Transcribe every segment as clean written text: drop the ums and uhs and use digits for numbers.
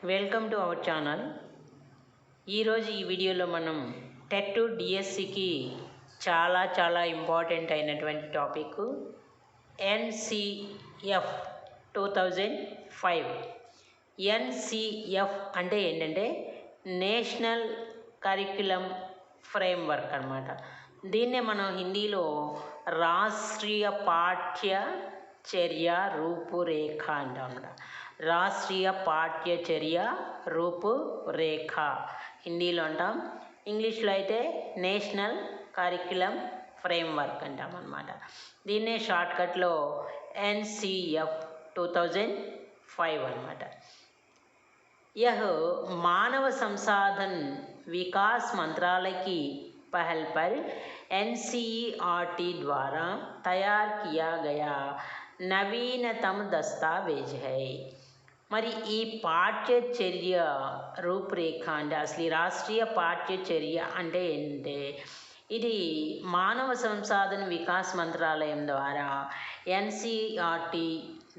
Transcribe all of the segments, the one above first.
Welcome to our channel. ఈరోజు ఈ వీడియోలో మనం టెట్ డిఎస్సికి చాలా ఇంపార్టెంట్ అయినటువంటి టాపిక్ ఎన్సిఎఫ్ 2005. ఎన్సిఎఫ్ అంటే ఏంటంటే నేషనల్ కరిక్యులం ఫ్రేమ్వర్క్ అన్నమాట. దీన్నే మనం హిందీలో రాష్ట్రీయ పాఠ్య చర్య రూపురేఖ అంటాం అన్నమాట. రాష్ట్రీయ పాఠ్య చర్య రూపురేఖ హిందీలో అంటాం, ఇంగ్లీష్లో అయితే నేషనల్ కరిక్యులం ఫ్రేమ్వర్క్ అంటాం అన్నమాట. దీన్నే షార్ట్కట్లో एनसीएफ 2005 अన్నమాట. यह मानव संसाधन विकास मंत्रालय की पहल पर एनसीईआरटी द्वारा तैयार किया गया नवीनतम दस्तावेज है. మరి ఈ పాఠ్య చర్య రూపురేఖ అంటే అసలు ఈ రాష్ట్రీయ పాఠ్య చర్య అంటే ఏంటంటే ఇది మానవ సంసాధన వికాస్ మంత్రాలయం ద్వారా ఎన్సిఈఆర్టీ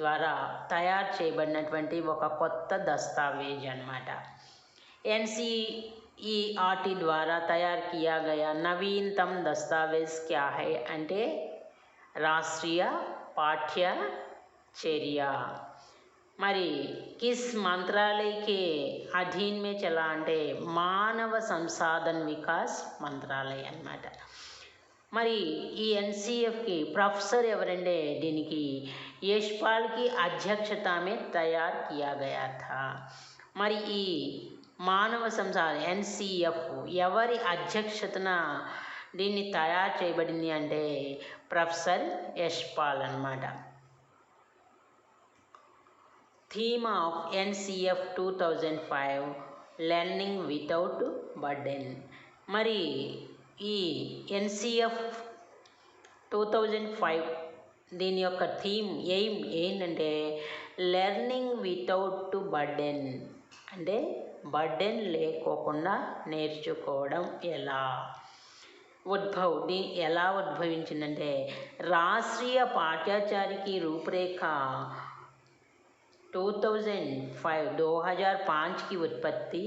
ద్వారా తయారు చేయబడినటువంటి ఒక కొత్త దస్తావేజ్ అన్నమాట. एनसीईआरटी द्वारा तैयार किया गया नवीनतम दस्तावेज क्या है అంటే రాష్ట్రీయ పాఠ్య చర్య. మరి किस मंत्रालय के अधीन में चला అంటే మానవ సంసాధన వికాస్ మంత్రాలయ అన్నమాట. మరి ఈ ఎన్సిఎఫ్కి ప్రొఫెసర్ ఎవరంటే దీనికి యశ్పాల్ की अध्यक्षता में तैयार किया गया था. మరి ఈ మానవ సంసాధన ఎన్సిఎఫ్ ఎవరి అధ్యక్షతన దీన్ని తయారు చేయబడింది అంటే ప్రొఫెసర్ యశ్పాల్ అన్నమాట. Theme of NCF 2005 learning without burden. మరి ఈ ఎన్సిఎఫ్ 2005 దీని యొక్క థీమ్ ఎయిమ్ ఏంటంటే లెర్నింగ్ వితౌట్ బర్డెన్ అంటే బర్డెన్ లేకోకుండా నేర్చుకోవడం ఎలా. ఎలా ఉద్భవించిందంటే రాష్ట్రీయ పాఠ్యాచారికి రూపురేఖ 2005 की उत्पत्ति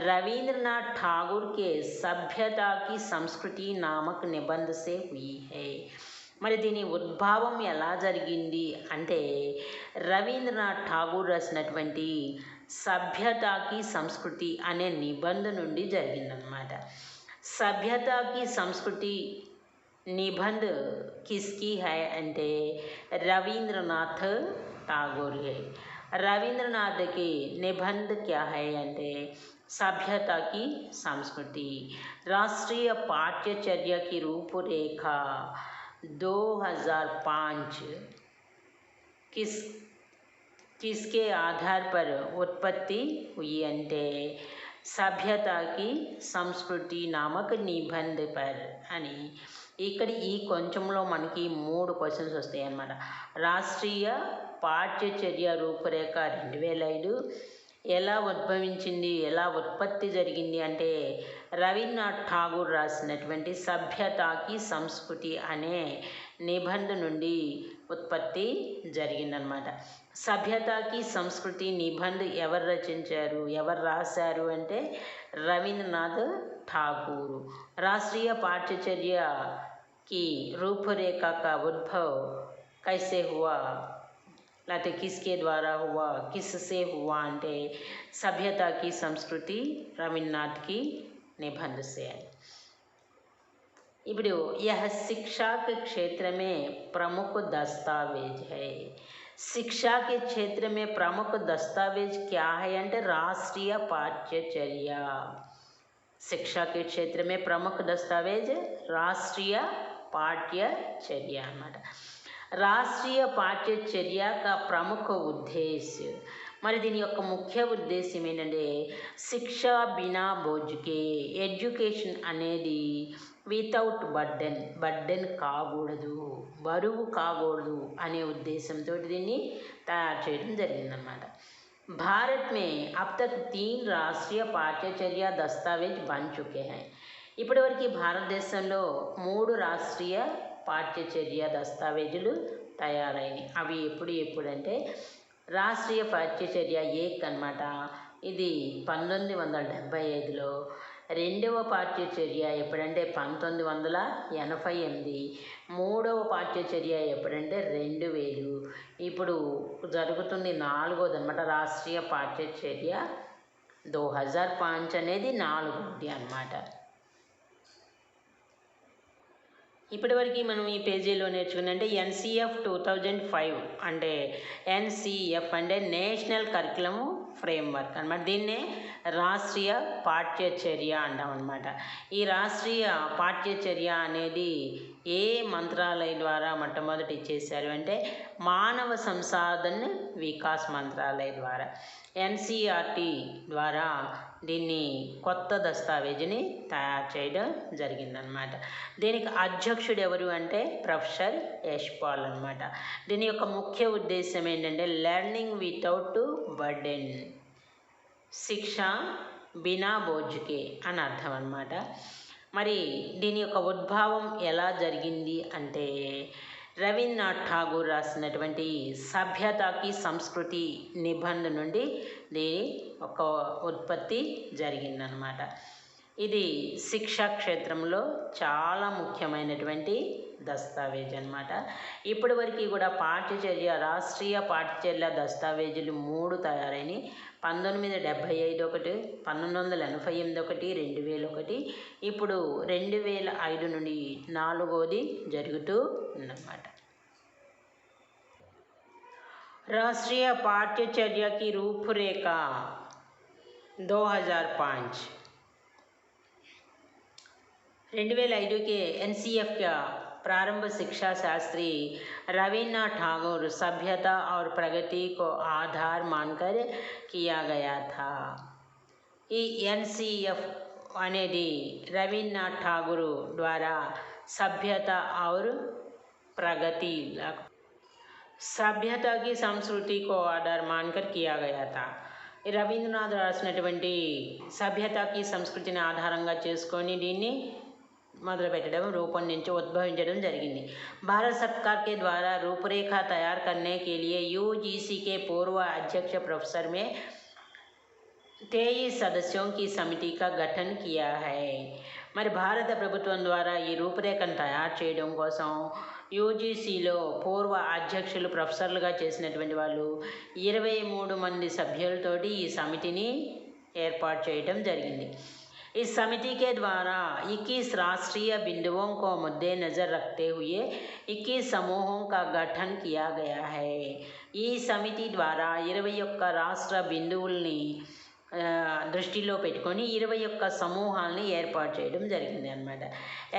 रविंद्रनाथ ठाकुर के सभ्यता की संस्कृति नामक निबंध से हुई है. మరి దీని ఉద్భవం ఎలా జరిగింది అంటే రవీంద్రనాథ్ ఠాగూర్ రాసినటువంటి సభ్యతాకి సంస్కృతి అనే నిబంధ నుండి జరిగిందనమాట. సభ్యతాకి సంస్కృతి నిబంధ కిస్కి హై అంటే రవీంద్రనాథ్ ఠాగూర్ है. रविंद्रनाथ की निबंध क्या है అంటే सभ्यता की संस्कृति. राष्ट्रीय पाठ्यचर्या की रूपरेखा 2005 किसके आधार पर उत्पत्ति हुई అంటే సభ్యతా की సంస్కృతి నామక నిబంధ పర్ అని. ఇక్కడ ఈ కొంచెంలో మనకి 3 క్వశ్చన్స్ వస్తాయి అన్నమాట. రాష్ట్రీయ పాఠ్యచర్య రూపురేఖ 2005 ఎలా ఉద్భవించింది, ఎలా ఉత్పత్తి జరిగింది అంటే రవీంద్రనాథ్ ఠాగూర్ రాసినటువంటి సభ్యతాకి సంస్కృతి అనే నిబంధ నుండి ఉత్పత్తి జరిగిందనమాట. సభ్యతాకి సంస్కృతి నిబంధ ఎవరు రచించారు, ఎవరు రాశారు అంటే రవీంద్రనాథ్ ఠాగూర్. రాష్ట్రీయ పాఠ్యచర్య की रूपरेखा का उद्भव कैसे हुआ లేకపోతే किसके द्वारा हुआ, किससे हुआ అంటే सभ्यता की संस्कृति रविन्द्रनाथ की निबंध से. ఇప్పుడు यह शिक्षा के क्षेत्र में प्रमुख दस्तावेज है. शिक्षा के क्षेत्र में प्रमुख दस्तावेज क्या है అంటే राष्ट्रीय पाठ्यचर्य. शिक्षा के क्षेत्र में प्रमुख दस्तावेज राष्ट्रीय पाठ्यचर्य अన్నమాట. రాష్ట్రీయ పాఠ్యచర్య का प्रमुख उद्देश्य మరి దీని యొక్క ముఖ్య ఉద్దేశం ఏంటంటే శిక్ష బినా బోజ్కే ఎడ్యుకేషన్ అనేది వితౌట్ బర్డెన్ కాకూడదు, బరువు కాకూడదు అనే ఉద్దేశంతో దీన్ని తయారు చేయడం జరిగిందన్నమాట. भारत में अब तक 3 राष्ट्रीय पाठ्यचर्या दस्तावेज बन चुके हैं. ఇప్పటివరకు భారతదేశంలో 3 రాష్ట్రీయ పాఠ్యచర్య దస్తావేజులు తయారైనవి. అవి ఎప్పుడంటే రాష్ట్రీయ పాఠ్యచర్య ఏక్ అన్నమాట. ఇది 1975లో. రెండవ పాఠ్యచర్య ఎప్పుడంటే 1988. మూడవ పాఠ్యచర్య ఎప్పుడంటే 2000. ఇప్పుడు జరుగుతుంది నాలుగోది అనమాట. రాష్ట్రీయ పాఠ్యచర్య 2005 అనేది నాలుగోది అన్నమాట. ఇప్పటివరకు మనం ఈ పేజీలో నేర్చుకుందంటే NCF 2005 అంటే NCF అంటే నేషనల్ కరికులం ఫ్రేమ్వర్క్ అనమాట. దీన్నే రాష్ట్రీయ పాఠ్యచర్య అంటాం అనమాట. ఈ రాష్ట్రీయ పాఠ్యచర్య అనేది ఏ మంత్రాలయం ద్వారా మొట్టమొదటి ఇచ్చేశారు అంటే మానవ సంసాధన వికాస్ మంత్రాలయ ద్వారా, NCERT ద్వారా దీన్ని కొత్త దస్తావేజీని తయారు చేయడం జరిగిందనమాట. దీనికి అధ్యక్షుడు ఎవరు అంటే ప్రొఫెసర్ యశ్పాల్ అనమాట. దీని యొక్క ముఖ్య ఉద్దేశం ఏంటంటే లెర్నింగ్ వితౌట్ బర్డెన్, శిక్ష బినా బోజుకే అని అర్థం అనమాట. మరి దీని యొక్క ఉద్భవం ఎలా జరిగింది అంటే రవీంద్రనాథ్ ఠాగూర్ రాసినటువంటి సభ్యతకి సంస్కృతి నిబంధ నుండి దీని ఒక ఉత్పత్తి జరిగిందనమాట. ఇది శిక్షా క్షేత్రంలో చాలా ముఖ్యమైనటువంటి దస్తావేజ్ అనమాట. ఇప్పటి వరకు కూడా పాఠ్యచర్య రాష్ట్రీయ పాఠ్యచర్య దస్తావేజులు 3 తయారైనవి. 1975 ఒకటి, 1988 ఒకటి, 2001. ఇప్పుడు 2005 నుండి 4వది జరుగుతూ ఉందన్నమాట. राष्ट्रीय पाठ्यचर्या की रूपरेखा 2005. 2005 के NCF का प्रारंभ शिक्षा शास्त्री रवीन्द्रनाथ ठाकुर सभ्यता और प्रगति को आधार मानकर किया गया था. ఈ NCF అనేది రవీంద్రనాథ్ ఠాగూర్ ద్వారా సభ్యత और प्रगति సభ్యత की संस्कृति को आधार मानकर किया गया था. రవీంద్రనాథ్ రాసినటువంటి సభ్యతకి సంస్కృతిని ఆధారంగా చేసుకొని దీన్ని మొదలుపెట్టడం, రూపొందించి ఉద్భవించడం జరిగింది. भारत सरकार के द्वारा रूपरेखा तैयार करने के लिए UGC के पूर्व अध्यक्ष प्रोफेसर में 23 सदस्यों की समिति का गठन किया है. మరి భారత ప్రభుత్వం ద్వారా ఈ రూపురేఖను తయారు చేయడం కోసం యూజీసీలో పూర్వ అధ్యక్షులు ప్రొఫెసర్లుగా చేసినటువంటి వాళ్ళు 23 మంది సభ్యులతోటి ఈ సమితిని ఏర్పాటు చేయడం జరిగింది. इस समिति के द्वारा 21 राष्ट्रीय बिंदुओं को मद्देनजर रखते हुए 21 समूहों का गठन किया गया है. ఈ సమితి ద్వారా 21 రాష్ట్ర బిందువుల్ని దృష్టిలో పెట్టుకొని 21 సమూహాలని ఏర్పాటు చేయడం జరిగింది అన్నమాట.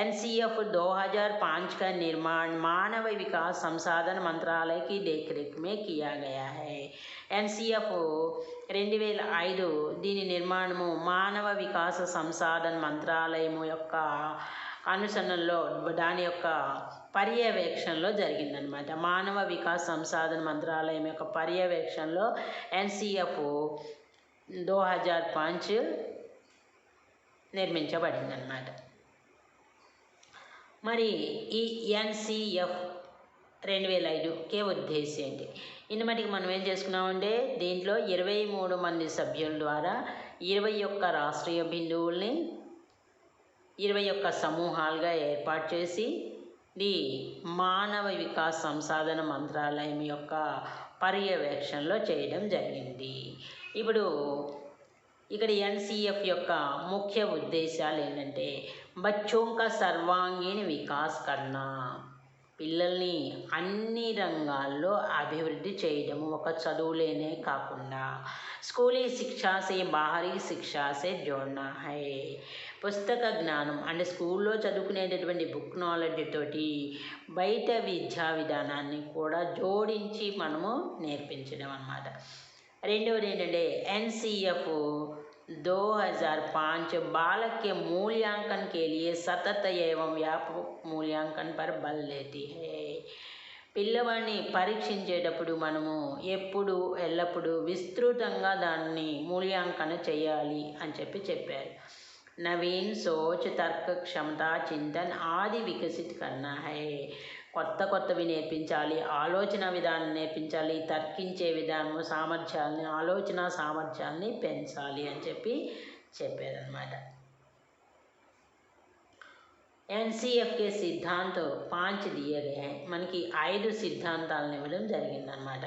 NCF 2005 का निर्माण मानव विकास संसाधन मंत्रालय की देखरेख में किया गया है. NCF 2005 దీని నిర్మాణము మానవ వికాస సంసాధన మంత్రాలయం యొక్క అనుసరణలో, దాని యొక్క పర్యవేక్షణలో జరిగిందనమాట. మానవ వికాస్ సంసాధన మంత్రాలయం యొక్క పర్యవేక్షణలో NCF 2005 నిర్మించబడిందన్నమాట. మరి ఈ NCF 2005కే ఉద్దేశం ఏంటి? ఇన్ని మటుకు మనం ఏం చేసుకున్నామంటే దీంట్లో 23 మంది సభ్యుల ద్వారా 21 రాష్ట్రీయ బిందువుల్ని 21 సమూహాలుగా ఏర్పాటు చేసి ఈ మానవ వికాస్ సంసాధన మంత్రాలయం యొక్క పర్యవేక్షణలో చేయడం జరిగింది. ఇప్పుడు ఇక్కడ NCF యొక్క ముఖ్య ఉద్దేశాలు ఏంటంటే బచ్చోं का सर्वांगीण विकास करना, పిల్లల్ని అన్ని రంగాల్లో అభివృద్ధి చేయడము, ఒక చదువులేనే కాకుండా స్కూలీ శిక్షా సే బాహరీ శిక్షా సే జోడ్నా హై. పుస్తక జ్ఞానం అంటే స్కూల్లో చదువుకునేటటువంటి బుక్ నాలెడ్జ్ తోటి బయట విద్యా విధానాన్ని కూడా జోడించి మనము నేర్పించడం అన్నమాట. రెండవది ఏంటంటే NCF 2005 बालक के मूल्यांकन के लिए सतत एवं व्यापक मूल्यांकन पर बल देती है. పిల్లవాడిని పరీక్షించేటప్పుడు మనము ఎప్పుడు ఎల్లప్పుడూ విస్తృతంగా దాన్ని మూల్యాంకన చేయాలి అని చెప్పారు. నవీన్ సోచ్, తర్క క్షమత, చింతన్ ఆది వికసిత్ కర్నా హై. కొత్తవి నేర్పించాలి, ఆలోచన విధానం నేర్పించాలి, తర్కించే విధానం సామర్థ్యాలని ఆలోచన సామర్థ్యాన్ని పెంచాలి అని చెప్పారనమాట. एनसीएफ के सिद्धांत 5 दिए गए हैं. మనకి 5 సిద్ధాంతాలను ఇవ్వడం జరిగిందనమాట.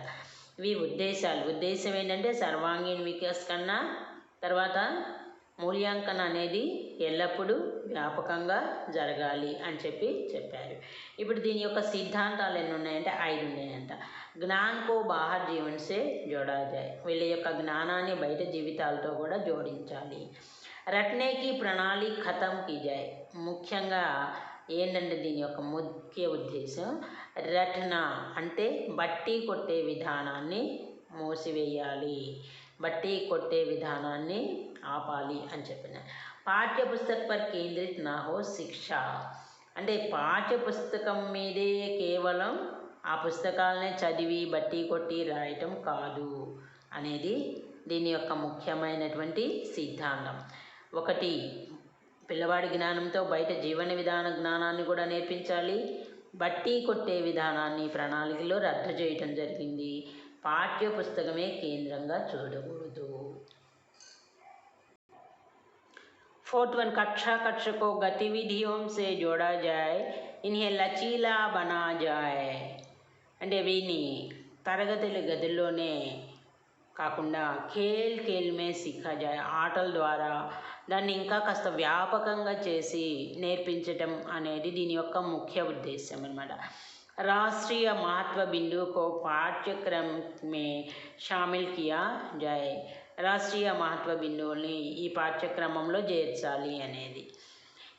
ఇవి ఉద్దేశం ఏంటంటే సర్వాంగీణ వికాస్ కన్నా తర్వాత మూల్యాంకన అనేది ఎల్లప్పుడూ వ్యాపకంగా జరగాలి అని చెప్పారు. ఇప్పుడు దీని యొక్క సిద్ధాంతాలు ఎన్ని ఉన్నాయంటే 5 ఉన్నాయంట. జ్ఞాన్కో బాహర్ జీవన్ సే జోడా జాయ్, వీళ్ళ యొక్క జ్ఞానాన్ని బయట జీవితాలతో కూడా జోడించాలి. రట్నేకి ప్రణాళి ఖతం కీ జాయ్, ముఖ్యంగా ఏంటంటే దీని యొక్క ముఖ్య ఉద్దేశం రట్న అంటే బట్టి కొట్టే విధానాన్ని మూసివేయాలి, బట్టి కొట్టే విధానాన్ని ఆపాలి అని చెప్పిన. పాఠ్యపుస్తక పర్ కేంద్రిత్ నా హో శిక్ష, అంటే పాఠ్యపుస్తకం మీదే కేవలం ఆ పుస్తకాలనే చదివి బట్టి కొట్టి రాయటం కాదు అనేది దీని యొక్క ముఖ్యమైనటువంటి సిద్ధాంతం. ఒకటి, పిల్లవాడి జ్ఞానంతో బయట జీవన విధాన జ్ఞానాన్ని కూడా నేర్పించాలి. బట్టి కొట్టే విధానాన్ని ప్రణాళికలో రద్దు చేయటం జరిగింది. పాఠ్య పుస్తకమే కేంద్రంగా చూడకూడదు. 4th वन, कक्षा को गतिविधियों से जोड़ा जाए, इन्हें लचीला बना जाए, అంటే వీని తరగతుల గదుల్లోనే కాకుండా ఖేల్ మే సిఖా జాయ్, ఆటల ద్వారా దాన్ని ఇంకా కాస్త వ్యాపకంగా చేసి నేర్పించటం అనేది దీని యొక్క ముఖ్య ఉద్దేశం అన్నమాట. రాష్ట్రీయ మహత్వ బిందువుకో పాఠ్యక్రమ మే షామిల్ కియా జాయ్, రాష్ట్రీయ మహత్వ బిందువుల్ని ఈ పాఠ్యక్రమంలో చేర్చాలి అనేది.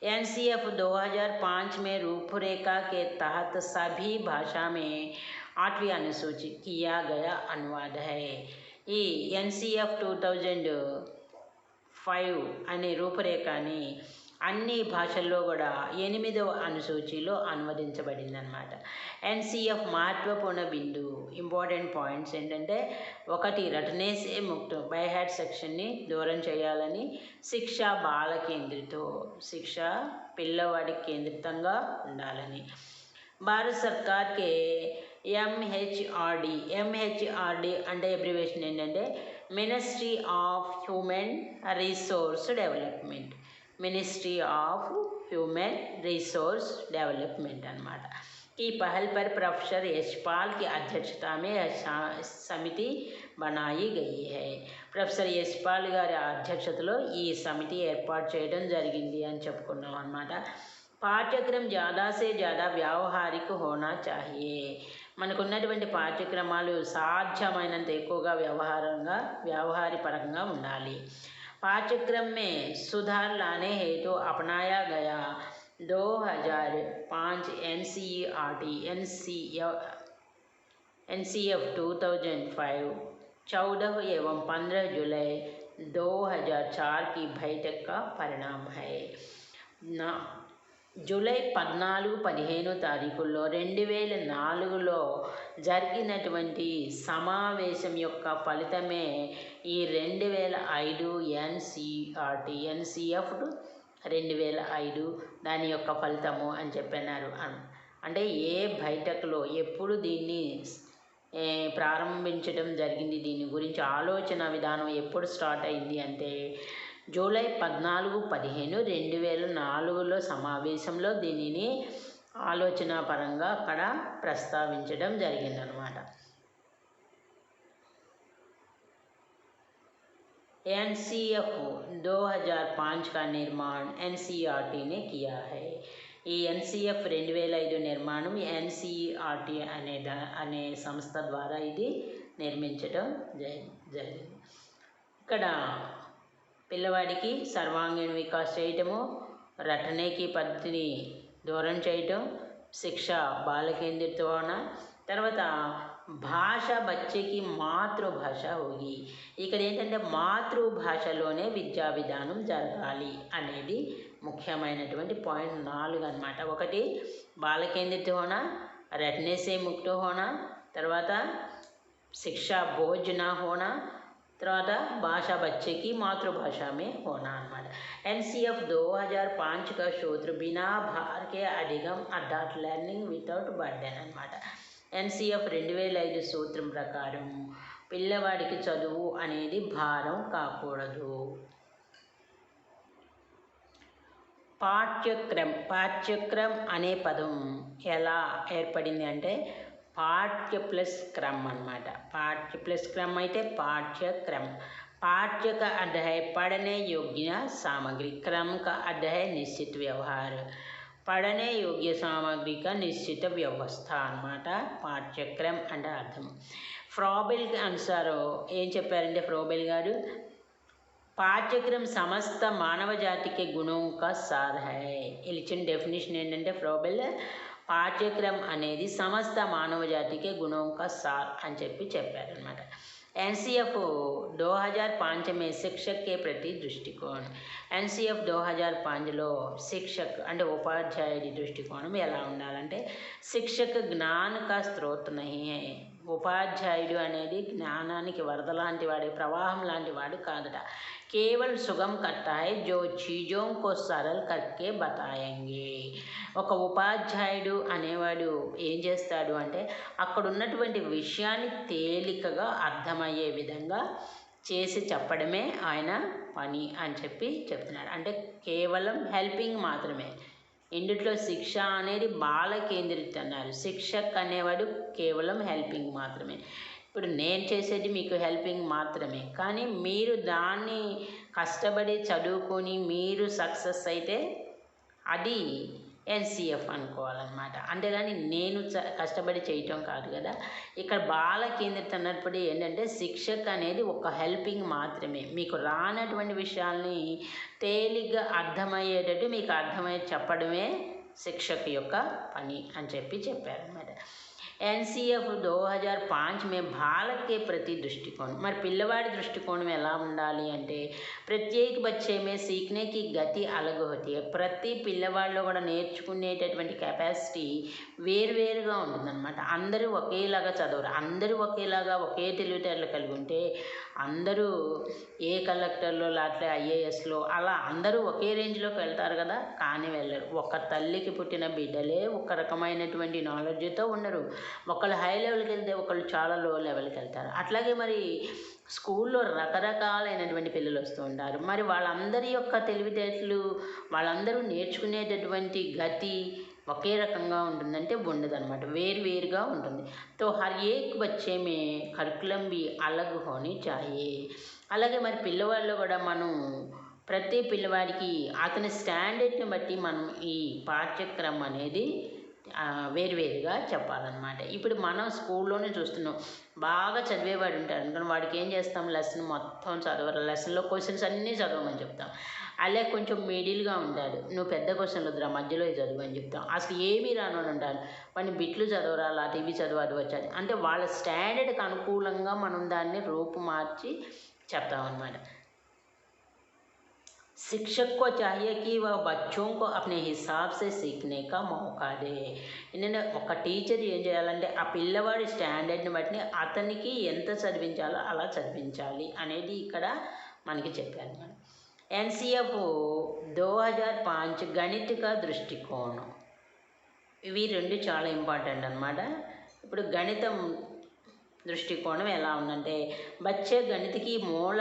एनसीएफ 2005 में रूपरेखा के तहत सभी भाषा में 8वीं अनुसूची किया गया अनुवाद है. ఈ एनसीएफ 2005 అనే రూపురేఖని అన్ని భాషల్లో కూడా 8వ అనుసూచిలో అనువదించబడిందనమాట. ఎన్సిఎఫ్ మహత్వపూర్ణ బిందు ఇంపార్టెంట్ పాయింట్స్ ఏంటంటే, 1 రటనే సే ముక్త, బై హ్యాడ్ సెక్షన్ని దూరం చేయాలని. శిక్ష బాల కేంద్రితో, శిక్ష పిల్లవాడి కేంద్రితంగా ఉండాలని. భారత సర్కార్కే ఎంహెచ్ఆర్డి అంటే అబ్రివేషన్ ఏంటంటే ministry of human resource development, ministry of human resource development अनమాట. ఈ पहल पर प्रोफेसर यशपाल की अध्यक्षता में समिति बनाई गई है. ప్రొఫెసర్ యశ్పాల్ గారి అధ్యక్షతలో ఈ సమితి ఏర్పాటు చేయడం జరిగింది అని చెప్పుకున్నాం అన్నమాట. పాఠ్యక్రమ ज़्यादा से ज़्यादा व्यावहारिक होना चाहिए, మనకున్నటువంటి పాఠ్యక్రమాలు సాధ్యమైనంత ఎక్కువగా వ్యవహారపరంగా ఉండాలి. पाठ्यक्रम में सुधार लाने हेतु अपनाया गया 2005 एनसीएफ 2005 14 एवं 15 जुलाई 2004 की बैठक का परिणाम है. జూలై 14-15 తారీఖుల్లో 2004లో జరిగినటువంటి సమావేశం యొక్క ఫలితమే ఈ 2005 ఎన్సిఎఫ్ 2005 దాని యొక్క ఫలితము అని చెప్పన్నారు. అంటే ఏ బైఠక్లో ఎప్పుడు దీన్ని ప్రారంభించడం జరిగింది, దీని గురించి ఆలోచన విధానం ఎప్పుడు స్టార్ట్ అయింది అంటే జూలై 14-15 2004లో సమావేశంలో దీనిని ఆలోచన పరంగా అక్కడ ప్రస్తావించడం జరిగిందనమాట. एनसीएफ 2005 का निर्माण एनसीईआरटी ने किया है. ఈ ఎన్సిఎఫ్ 2005 నిర్మాణం ఎన్సిఈఆర్టీ అనే సంస్థ ద్వారా ఇది నిర్మించడం జరిగింది. ఇక్కడ పిల్లవాడికి సర్వాంగీణ వికాస్ చేయటము, రటనేకి పద్ధతిని దూరం చేయటం, శిక్ష బాలకేంద్రితోన, తర్వాత భాష బచ్చేకి మాతృభాష హోగి, ఇక్కడ ఏంటంటే మాతృభాషలోనే విద్యా విధానం జరగాలి అనేది ముఖ్యమైనటువంటి పాయింట్ 4 అన్నమాట. 1 బాలకేంద్రిత హోనా, రటనే సే ముక్త హోనా, తర్వాత శిక్ష బోझ నా హోనా, తర్వాత भाषा बच्चे की मातृभाषा में होना అన్నమాట. एनसीएफ 2005 का सूत्र बिना भार के अधिगम अर्थात लर्निंग विతౌట్ బర్డెన్ అన్నమాట. ఎన్సిఎఫ్ 2005 సూత్రం ప్రకారం పిల్లవాడికి చదువు అనేది భారం కాకూడదు. పాఠ్యక్రమ్ అనే పదం ఎలా ఏర్పడింది అంటే पाठ्य प्लस क्रम अన్నమాట. पाठ्य प्लस क्रम అయితే पाठ्यक्रम. पाठ्य का अर्थ है पढ़ने योग्य सामग्री, क्रम का अर्थ है निश्चित व्यवहार. पढ़ने योग्य सामग्री का निश्चित व्यवस्था అన్నమాట పాఠ్యక్రమ్ అంటే అర్థం. ఫ్రాబెల్ అనుసారం ఏం చెప్పారంటే ఫ్రాబెల్ గారు పాఠ్యక్రమ్ సమస్త మానవ జాతికి గుణం కా సార్ హై. ఇచ్చిన డెఫినేషన్ ఏంటంటే ఫ్రాబెల్ पाठ्यक्रम అనేది సమస్త మానవ జాతికి గుణం కా సార్ అని చెప్పారనమాట. एनसीएफ 2005 में शिक्षक के प्रति दृष्टिकोण. एनसीएफ 2005లో శిక్షక్ అంటే ఉపాధ్యాయుడి దృష్టికోణం ఎలా ఉండాలంటే శిక్షక్ జ్ఞాన కా స్రోత్ నహీ హై. ఉపాధ్యాయుడు అనేది జ్ఞానానికి వరద లాంటి వాడి ప్రవాహం లాంటి వాడు కాదట. కేవల్ సుగం కర్తా హై జో చీజోం కో సరల్ కర్కే బతాయేంగే. ఒక ఉపాధ్యాయుడు అనేవాడు ఏం చేస్తాడు అంటే అక్కడ ఉన్నటువంటి విషయాన్ని తేలికగా అర్థమయ్యే విధంగా చేసి చెప్పడమే ఆయన పని అని చెప్తున్నాడు. అంటే కేవలం హెల్పింగ్ మాత్రమే. ఇందులో శిక్ష అనేది బాల కేంద్రిత అన్నారు. శిక్షక్ అనేవాడు కేవలం హెల్పింగ్ మాత్రమే. ఇప్పుడు నేను చేసేది మీకు హెల్పింగ్ మాత్రమే, కానీ మీరు దాన్ని కష్టపడి చదువుకొని మీరు సక్సెస్ అయితే అది ఎన్సిఎఫ్ అనుకోవాలన్నమాట. అంతేగాని నేను కష్టపడి చేయటం కాదు కదా. ఇక్కడ బాల కేంద్రిత అన్నప్పుడు ఏంటంటే శిక్షక్ అనేది ఒక హెల్పింగ్ మాత్రమే. మీకు రానటువంటి విషయాల్ని తేలిగ్గా అర్థమయ్యేటట్టు మీకు అర్థమయ్యే చెప్పడమే శిక్షక్ యొక్క పని అని చెప్పారన్నమాట. एनसीएफ 2005 में बालक के प्रति दृष्टिकोण. మరి పిల్లవాడి దృష్టికోణం ఎలా ఉండాలి అంటే ప్రత్యేక బచ్చే మే సీఖనే కి గతి అలగ్ హోతీ హై. ప్రతి పిల్లవాడిలో కూడా నేర్చుకునేటటువంటి కెపాసిటీ వేరువేరుగా ఉంటుందన్నమాట. అందరూ ఒకేలాగా చదవరు. అందరూ ఒకేలాగా ఒకే తెలివితేటలు కలిగి ఉంటే అందరూ ఏ కలెక్టర్లో లేకపోతే ఐఏఎస్లో అలా అందరూ ఒకే రేంజ్లోకి వెళ్తారు కదా, కానీ వెళ్ళరు. ఒక తల్లికి పుట్టిన బిడ్డలే ఒక రకమైనటువంటి నాలెడ్జ్తో ఉండరు. ఒకళ్ళు హై లెవెల్కి వెళ్తే ఒకళ్ళు చాలా లో లెవెల్కి వెళ్తారు. అట్లాగే మరి స్కూల్లో రకరకాలైనటువంటి పిల్లలు వస్తూ ఉంటారు. మరి వాళ్ళందరి యొక్క తెలివితేటలు వాళ్ళందరూ నేర్చుకునేటటువంటి గతి ఒకే రకంగా ఉంటుందంటే ఉండదన్నమాట, వేరువేరుగా ఉంటుంది. తో హర్ ఏక్ బచ్చే మే కరికులం బి అలగ్ హోనీ చాయే. అలాగే మరి పిల్లవాళ్ళు కూడా మనం ప్రతి పిల్లవాడికి అతని స్టాండర్డ్ని బట్టి మనం ఈ పాఠ్యక్రమం అనేది వేరువేరుగా చెప్పాలన్నమాట. ఇప్పుడు మనం స్కూల్లోనే చూస్తున్నాం, బాగా చదివేవాడు ఉంటాడు అనుకోండి, వాడికి ఏం చేస్తాం, లెసన్ మొత్తం చదవరు, లెసన్లో క్వశ్చన్స్ అన్నీ చదవమని చెప్తాం. అలా కొంచెం మిడిల్గా ఉంటాడు, నువ్వు పెద్ద క్వశ్చన్లు వద్దురా మధ్యలో చదువు అని చెప్తాం. అసలు ఏమీ రానోడు ఉంటాడు, వాడిని బిట్లు చదవరా లాంటి ఇవి చదువు అది వచ్చాది అంటే వాళ్ళ స్టాండర్డ్కి అనుకూలంగా మనం దాన్ని రూపు మార్చి చెప్తామన్నమాట. शिक्षक को चाहिए कि वह बच्चों को अपने हिसाब से सीखने का मौका दे. ఏంటంటే ఒక టీచర్ ఏం చేయాలంటే ఆ పిల్లవాడి స్టాండర్డ్ని బట్టి అతనికి ఎంత చదివించాలో అలా చదివించాలి అనేది ఇక్కడ మనకి చెప్పారు. ఎన్సిఎఫ్ 2005 గణిత కా దృష్టికోణం. ఇవి రెండు చాలా ఇంపార్టెంట్ అన్నమాట. ఇప్పుడు గణితం दृष्टिकोण ఎలా ఉందంటే बच्चे गणित की मूल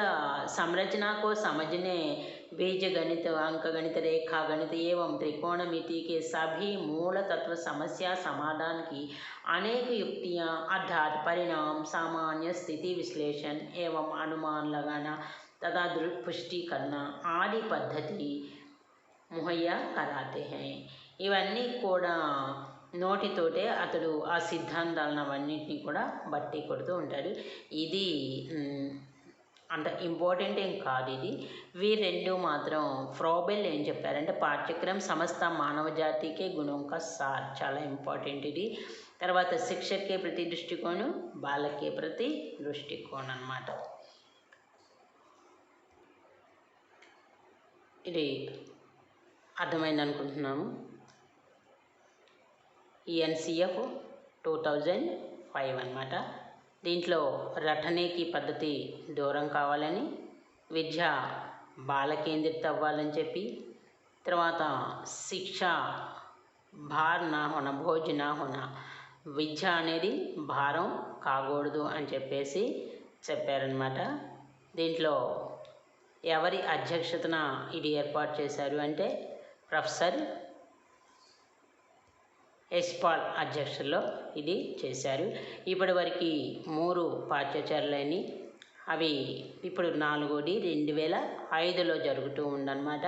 संरचना को समझने बीज गणित, अंक गणित, रेखा गणित एवं त्रिकोणमिति के सभी मूल तत्व समस्या समाधान की अनेक युक्तियाँ अर्थात परिणाम, सामान्य स्थिति विश्लेषण एवं अनुमान लगाना तथा पुष्टि करना आदि पद्धति मुहैया कराते हैं. ఇవన్నీ కూడా నోటితోటే అతడు ఆ సిద్ధాంతాలను అవన్నింటినీ కూడా బట్టి కొడుతూ ఉంటాడు. ఇది అంత ఇంపార్టెంట్ ఏం కాదు. ఇది రెండు మాత్రం ఫ్రాబెల్ ఏం చెప్పారంటే పాఠ్యక్రమం సమస్త మానవ జాతికే గుణం కా సార్, చాలా ఇంపార్టెంట్ ఇది. తర్వాత శిక్షకే ప్రతి దృష్టికోణం, బాలకే ప్రతి దృష్టికోణం అన్నమాట. ఇది అర్థమైంది అనుకుంటున్నాము. ఈ ఎన్సిఎఫ్ 2005 అన్నమాట. దీంట్లో రటనేకి పద్ధతి దూరం కావాలని, విద్య బాలకేంద్రిత అవ్వాలని చెప్పి, తర్వాత శిక్ష భార్ నా హోనా భోజ్ నా హోనా, విద్య అనేది భారం కాకూడదు అని చెప్పేసి చెప్పారనమాట. దీంట్లో ఎవరి అధ్యక్షతన ఇది ఏర్పాటు చేశారు అంటే ప్రొఫెసర్ యశ్పాల్ అధ్యక్షతలో ఇది చేశారు. ఇప్పటివరకు 3 పాఠ్యచర్యలని, అవి ఇప్పుడు 4ది 2005లో జరుగుతూ ఉందన్నమాట.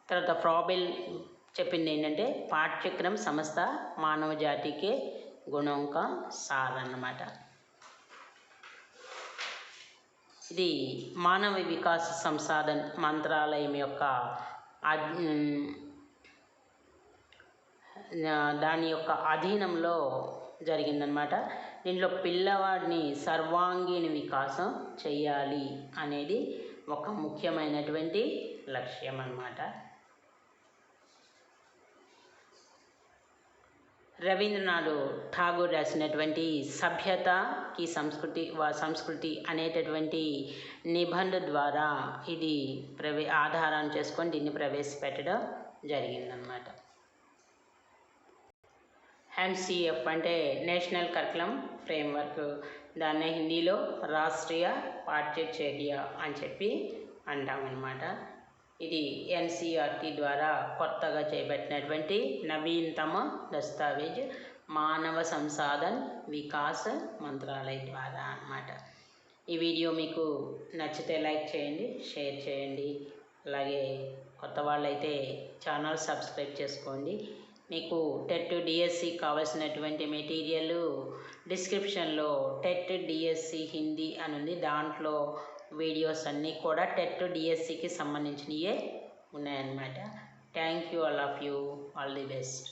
తర్వాత ఫ్రాబెల్ చెప్పింది ఏంటంటే పాఠ్యక్రమ సంస్థ మానవ జాతికి గుణం కా సార్ అన్నమాట. ఇది మానవ వికాస సంసాధన్ మంత్రాలయం యొక్క దాని యొక్క అధీనంలో జరిగిందనమాట. దీంట్లో పిల్లవాడిని సర్వాంగీణ వికాసం చేయాలి అనేది ఒక ముఖ్యమైనటువంటి లక్ష్యం అన్నమాట. రవీంద్రనాథ్ ఠాగూర్ రాసినటువంటి సభ్యతకి సంస్కృతి అనేటటువంటి నిబంధన ద్వారా ఇది ఆధారాన్ని చేసుకొని దీన్ని ప్రవేశపెట్టడం జరిగిందనమాట. ఎన్సిఎఫ్ అంటే నేషనల్ కరికులం ఫ్రేమ్వర్క్, దాన్ని హిందీలో రాష్ట్రీయ పాఠ్యచర్య అని చెప్పి అంటామన్నమాట. ఇది ఎన్సిఆర్టీ ద్వారా కొత్తగా చేపట్టినటువంటి నవీనతమ దస్తావేజ్ మానవ సంసాధన్ వికాస్ మంత్రాలయం ద్వారా అన్నమాట. ఈ వీడియో మీకు నచ్చితే లైక్ చేయండి, షేర్ చేయండి. అలాగే కొత్త వాళ్ళైతే ఛానల్ సబ్స్క్రైబ్ చేసుకోండి. మీకు టెట్ డిఎస్సి కావాల్సినటువంటి మెటీరియల్ డిస్క్రిప్షన్లో టెట్ డిఎస్సి హిందీ అని ఉంది. దాంట్లో వీడియోస్ అన్నీ కూడా టెట్ డిఎస్సికి సంబంధించినవే ఉన్నాయన్నమాట. Thank you all of you, all the best.